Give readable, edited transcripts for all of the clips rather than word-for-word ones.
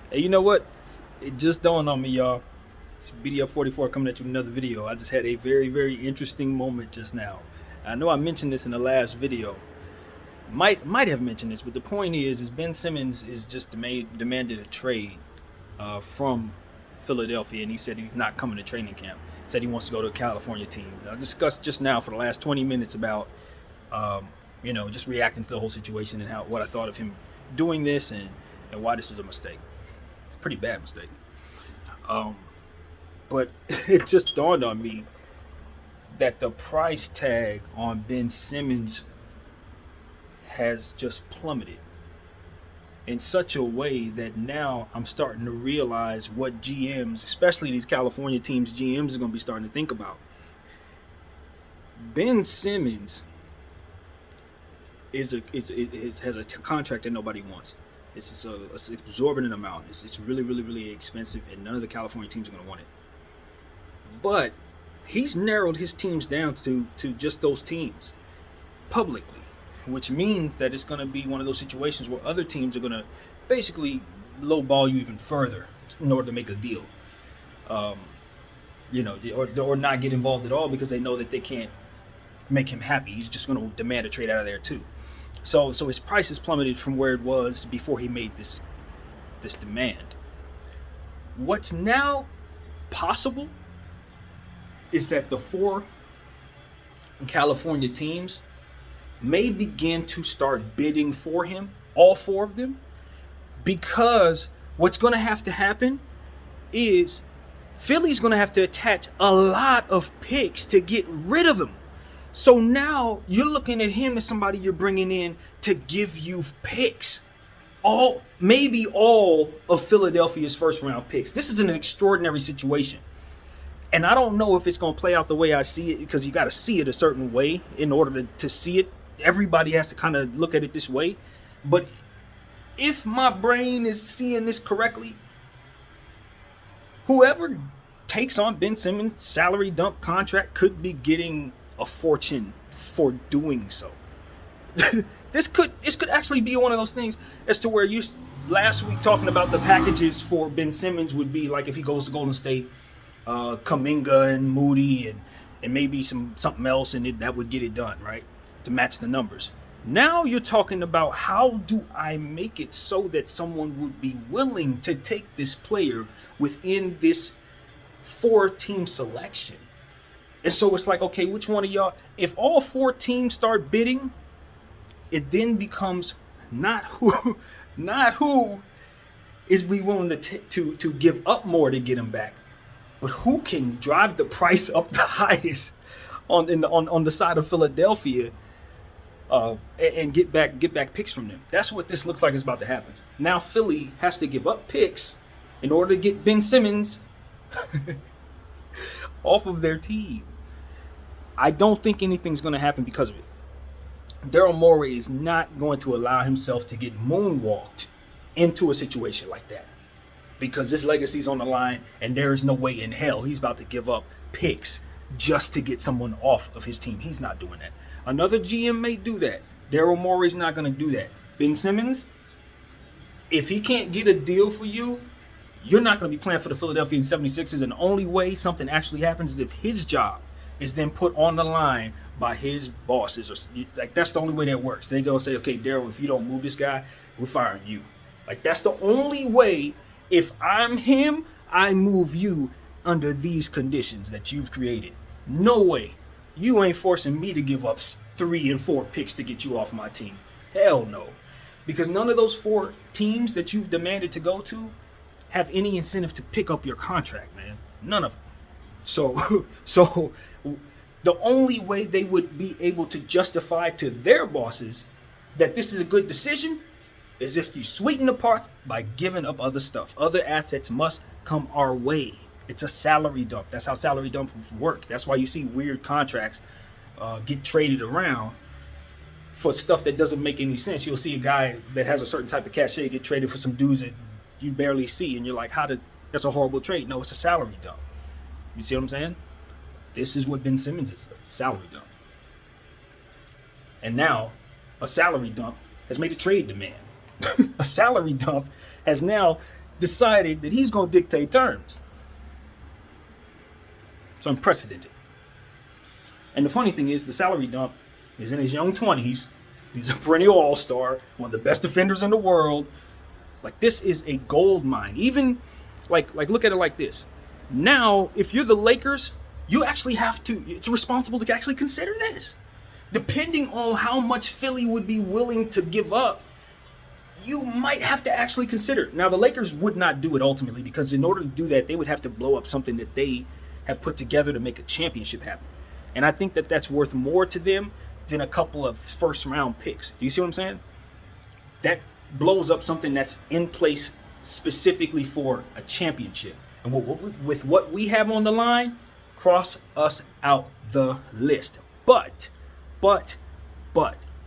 Hey, you know what? It just dawned on me, y'all. It's BDF 44 coming at you with another video. I just had a very, very interesting moment just now. I know I mentioned this in the last video. Might have mentioned this, but the point is Ben Simmons is just demanded a trade from Philadelphia, and he said he's not coming to training camp. Said he wants to go to a California team. I discussed just now for the last 20 minutes about, just reacting to the whole situation and what I thought of him doing this and why this was a mistake. Pretty bad mistake. Um, but it just dawned on me that the price tag on Ben Simmons has just plummeted in such a way that now I'm starting to realize what GMs, especially these California teams, GMs are going to be starting to think about. Ben Simmons has a contract that nobody wants. It's an exorbitant amount. It's really, really, really expensive, and none of the California teams are going to want it. But he's narrowed his teams down to just those teams publicly, which means that it's going to be one of those situations where other teams are going to basically lowball you even further in order to make a deal. Um, or not get involved at all because they know that they can't make him happy. He's just going to demand a trade out of there too. So his price has plummeted from where it was before he made this demand. What's now possible is that the four California teams may begin to start bidding for him, all four of them, because what's going to have to happen is Philly's going to have to attach a lot of picks to get rid of him. So now you're looking at him as somebody you're bringing in to give you picks. Maybe all of Philadelphia's first round picks. This is an extraordinary situation. And I don't know if it's going to play out the way I see it, because you got to see it a certain way in order to see it. Everybody has to kind of look at it this way. But if my brain is seeing this correctly, whoever takes on Ben Simmons' salary dump contract could be getting a fortune for doing so. This could actually be one of those things as to where you last week talking about the packages for Ben Simmons would be like if he goes to Golden State, Kuminga and Moody and maybe something else, and that would get it done, right? To match the numbers. Now you're talking about how do I make it so that someone would be willing to take this player within this 4-team selection. And so it's like, okay, which one of y'all, if all 4 teams start bidding, it then becomes not who is we willing to give up more to get him back, but who can drive the price up the highest on the side of Philadelphia, and get back picks from them. That's what this looks like is about to happen. Now Philly has to give up picks in order to get Ben Simmons off of their team. I don't think anything's going to happen because of it. Daryl Morey is not going to allow himself to get moonwalked into a situation like that, because this legacy's on the line, and there is no way in hell he's about to give up picks just to get someone off of his team. He's not doing that. Another GM may do that. Daryl Morey's not going to do that. Ben Simmons, if he can't get a deal for you, you're not going to be playing for the Philadelphia 76ers, and the only way something actually happens is if his job is then put on the line by his bosses. Like, that's the only way that works. They're going to say, okay, Daryl, if you don't move this guy, we're firing you. Like, that's the only way. If I'm him, I move you under these conditions that you've created. No way. You ain't forcing me to give up 3 and 4 picks to get you off my team. Hell no. Because none of those 4 teams that you've demanded to go to have any incentive to pick up your contract, man. None of them. So the only way they would be able to justify to their bosses that this is a good decision is if you sweeten the pot by giving up other stuff. Other assets must come our way. It's a salary dump. That's how salary dumps work. That's why you see weird contracts get traded around for stuff that doesn't make any sense. You'll see a guy that has a certain type of cachet get traded for some dudes that you barely see, and you're like, that's a horrible trade. No, it's a salary dump. You see what I'm saying? This is what Ben Simmons is, a salary dump. And now, a salary dump has made a trade demand. A salary dump has now decided that he's going to dictate terms. It's unprecedented. And the funny thing is, the salary dump is in his young 20s. He's a perennial all-star, one of the best defenders in the world. Like, this is a gold mine. Even, like look at it like this. Now, if you're the Lakers, you actually have to, it's responsible to actually consider this. Depending on how much Philly would be willing to give up, you might have to actually consider. Now, the Lakers would not do it ultimately, because in order to do that, they would have to blow up something that they have put together to make a championship happen. And I think that that's worth more to them than a couple of first-round picks. Do you see what I'm saying? That blows up something that's in place specifically for a championship. And with what we have on the line, cross us out the list. But,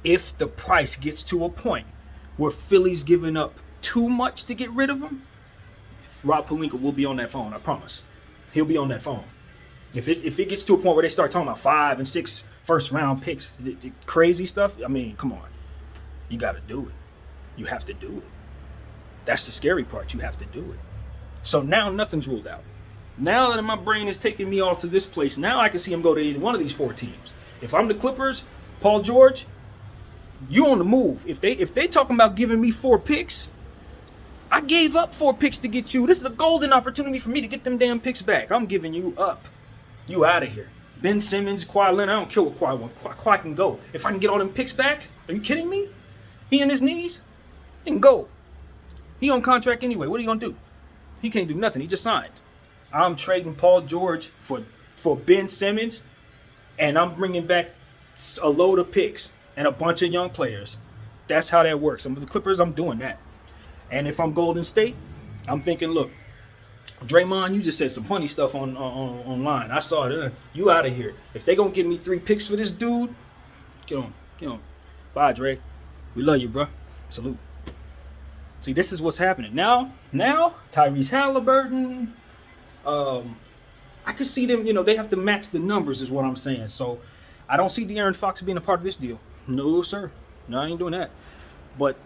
if the price gets to a point where Philly's giving up too much to get rid of him, Rob Pelinka will be on that phone, I promise. He'll be on that phone. If it gets to a point where they start talking about 5 and 6 first-round picks, the crazy stuff, I mean, come on. You got to do it. You have to do it. That's the scary part. You have to do it. So now nothing's ruled out. Now that my brain is taking me all to this place, now I can see him go to either one of these 4 teams. If I'm the Clippers, Paul George, you on the move. If they talking about giving me 4 picks, I gave up 4 picks to get you. This is a golden opportunity for me to get them damn picks back. I'm giving you up. You out of here. Ben Simmons, Kawhi Leonard, I don't care what Kawhi wants. Kawhi can go. If I can get all them picks back, are you kidding me? He in his knees? He can go. He on contract anyway. What are you going to do? He can't do nothing. He just signed. I'm trading Paul George for Ben Simmons, and I'm bringing back a load of picks and a bunch of young players. That's how that works. I'm the Clippers, I'm doing that. And if I'm Golden State, I'm thinking, look, Draymond, you just said some funny stuff online. I saw it. You out of here. If they gonna give me 3 picks for this dude, get on. Bye, Dre. We love you, bro. Salute. See, this is what's happening now. Tyrese Halliburton. I can see them. They have to match the numbers, is what I'm saying. So, I don't see De'Aaron Fox being a part of this deal. No, sir. No, I ain't doing that. But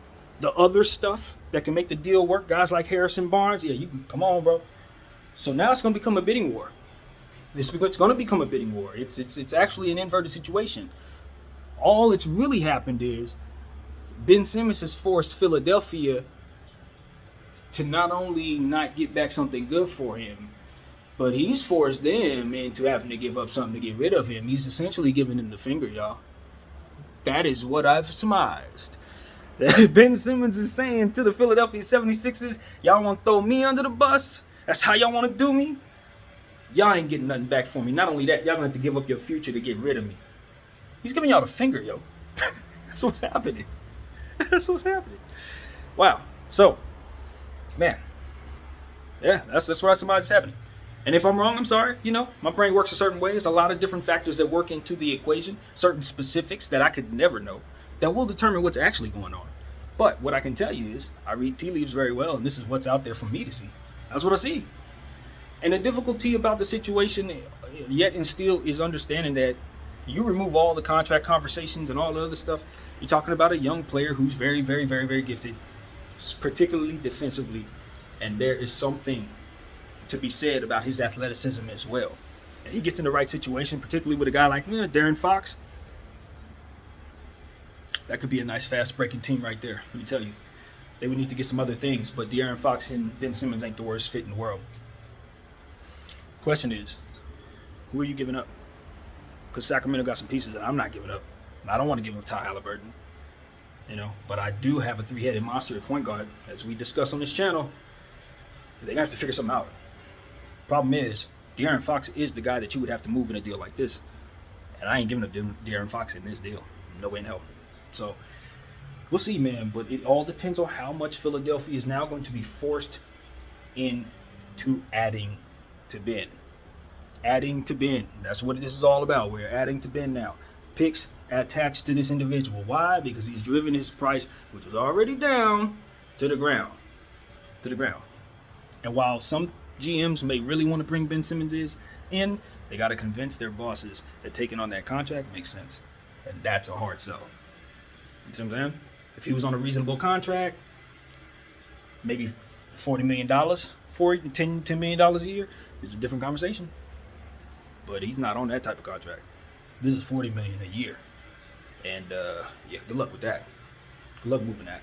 the other stuff that can make the deal work, guys like Harrison Barnes, yeah, you can come on, bro. So now it's going to become a bidding war. It's going to become a bidding war. It's actually an inverted situation. All it's really happened is Ben Simmons has forced Philadelphia to not only not get back something good for him, but he's forced them into having to give up something to get rid of him. He's essentially giving them the finger, y'all. That is what I've surmised. Ben Simmons is saying to the Philadelphia 76ers, y'all want to throw me under the bus? That's how y'all want to do me? Y'all ain't getting nothing back for me. Not only that, y'all going to have to give up your future to get rid of me. He's giving y'all the finger, yo. That's what's happening. That's what's happening. Wow. So, man. Yeah, that's what I surmise is happening. And if I'm wrong, I'm sorry. My brain works a certain way. There's a lot of different factors that work into the equation, certain specifics that I could never know, that will determine what's actually going on. But what I can tell you is I read tea leaves very well, and this is what's out there for me to see. That's what I see. And the difficulty about the situation, yet and still, is understanding that you remove all the contract conversations and all the other stuff, you're talking about a young player who's very, very, very, very gifted, particularly defensively. And there is something to be said about his athleticism as well. And he gets in the right situation, particularly with a guy like De'Aaron Fox. That could be a nice, fast-breaking team right there, let me tell you. They would need to get some other things, but De'Aaron Fox and Ben Simmons ain't the worst fit in the world. Question is, who are you giving up? Because Sacramento got some pieces that I'm not giving up. I don't want to give up Ty Halliburton, but I do have a 3-headed monster at point guard, as we discussed on this channel. They're going to have to figure something out. Problem is, De'Aaron Fox is the guy that you would have to move in a deal like this. And I ain't giving up De'Aaron Fox in this deal. No way in hell. So, we'll see, man. But it all depends on how much Philadelphia is now going to be forced into adding to Ben. Adding to Ben. That's what this is all about. We're adding to Ben now. Picks attached to this individual. Why? Because he's driven his price, which was already down, to the ground. And while some GMs may really want to bring Ben Simmons in, they got to convince their bosses that taking on that contract makes sense. And that's a hard sell. You see what I'm saying? If he was on a reasonable contract, maybe $40 million, $10 million a year, it's a different conversation. But he's not on that type of contract. This is $40 million a year. And yeah, good luck with that. Good luck moving that.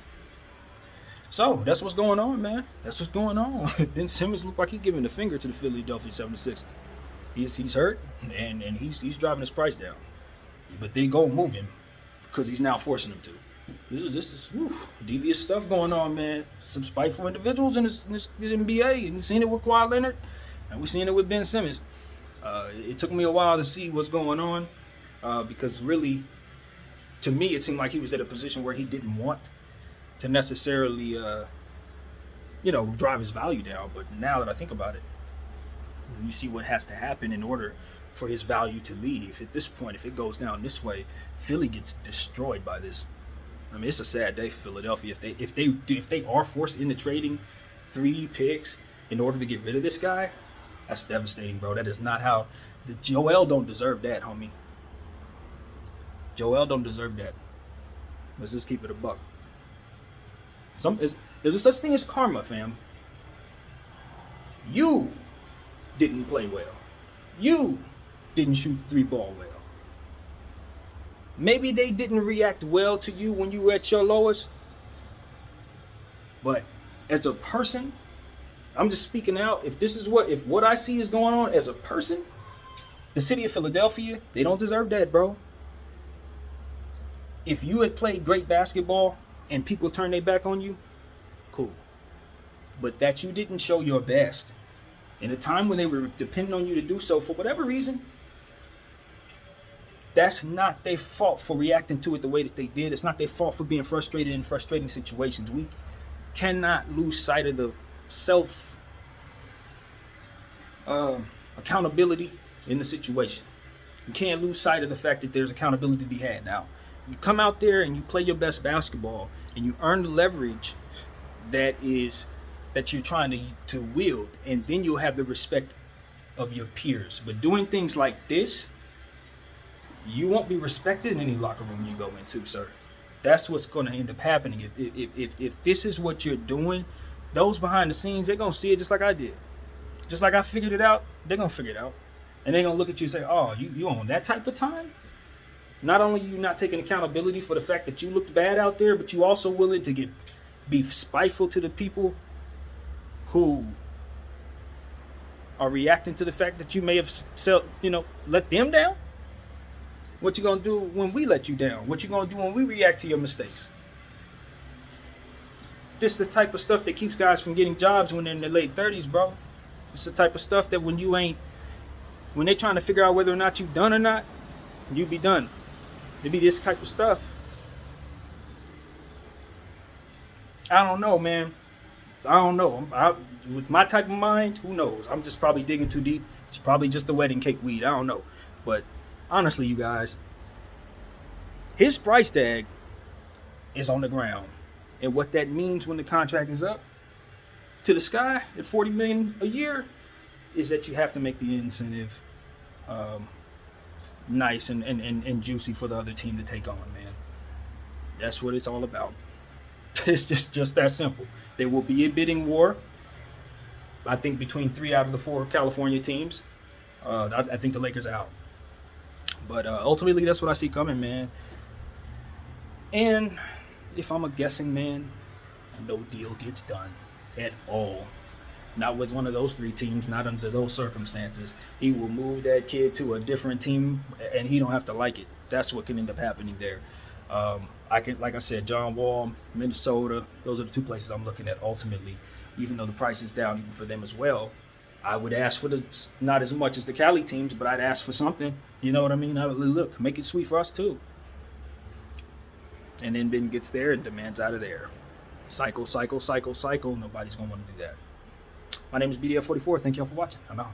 So that's what's going on, man. That's what's going on. Ben Simmons looked like he's giving the finger to the Philadelphia 76ers. He's hurt, and he's driving his price down. But they go move him because he's now forcing them to. This is devious stuff going on, man. Some spiteful individuals in this NBA, and we've seen it with Kawhi Leonard, and we've seen it with Ben Simmons. It took me a while to see what's going on because really, to me, it seemed like he was at a position where he didn't want to necessarily, drive his value down. But now that I think about it, you see what has to happen in order for his value to leave. At this point, if it goes down this way, Philly gets destroyed by this. I mean, it's a sad day for Philadelphia if they are forced into trading 3 picks in order to get rid of this guy. That's devastating, bro. That is not how. Joel don't deserve that, homie. Joel don't deserve that. Let's just keep it a buck. There's a such thing as karma, fam. You didn't play well. You didn't shoot the 3-ball well. Maybe they didn't react well to you when you were at your lowest. But as a person, I'm just speaking out. If what I see is going on as a person, the city of Philadelphia, they don't deserve that, bro. If you had played great basketball and people turned their back on you, cool. But that you didn't show your best in a time when they were depending on you to do so for whatever reason, that's not their fault for reacting to it the way that they did. It's not their fault for being frustrated in frustrating situations. We cannot lose sight of the self accountability in the situation. You can't lose sight of the fact that there's accountability to be had. Now, you come out there and you play your best basketball and you earn the leverage that you're trying to wield, and then you'll have the respect of your peers. But doing things like this, you won't be respected in any locker room you go into, sir. That's what's going to end up happening. If this is what you're doing, those behind the scenes, they're going to see it just like I did. Just like I figured it out, they're going to figure it out. And they're going to look at you and say, oh, you on that type of time? Not only you not taking accountability for the fact that you looked bad out there, but you also willing to be spiteful to the people who are reacting to the fact that you may have let them down. What you gonna do when we let you down? What you gonna do when we react to your mistakes? This is the type of stuff that keeps guys from getting jobs when they're in their late 30s, bro. It's the type of stuff that when they're trying to figure out whether or not you done or not, you be done. It be this type of stuff. I don't know, man. I don't know. With my type of mind, who knows? I'm just probably digging too deep. It's probably just the wedding cake weed. I don't know. But honestly, you guys, his price tag is on the ground. And what that means when the contract is up to the sky at $40 million a year is that you have to make the incentive nice and juicy for the other team to take on, man. That's what it's all about. It's just that simple. There will be a bidding war, I think, between 3 out of the 4 California teams. I think the Lakers are out. But ultimately, that's what I see coming, man. And if I'm a guessing man, no deal gets done at all. Not with one of those 3 teams, not under those circumstances. He will move that kid to a different team, and he don't have to like it. That's what can end up happening there. Like I said, John Wall, Minnesota, those are the 2 places I'm looking at ultimately. Even though the price is down even for them as well, I would ask for not as much as the Cali teams, but I'd ask for something. You know what I mean? I would look, make it sweet for us too. And then Ben gets there and demands out of there. Cycle. Nobody's gonna want to do that. My name is BDF44. Thank y'all for watching. I'm out.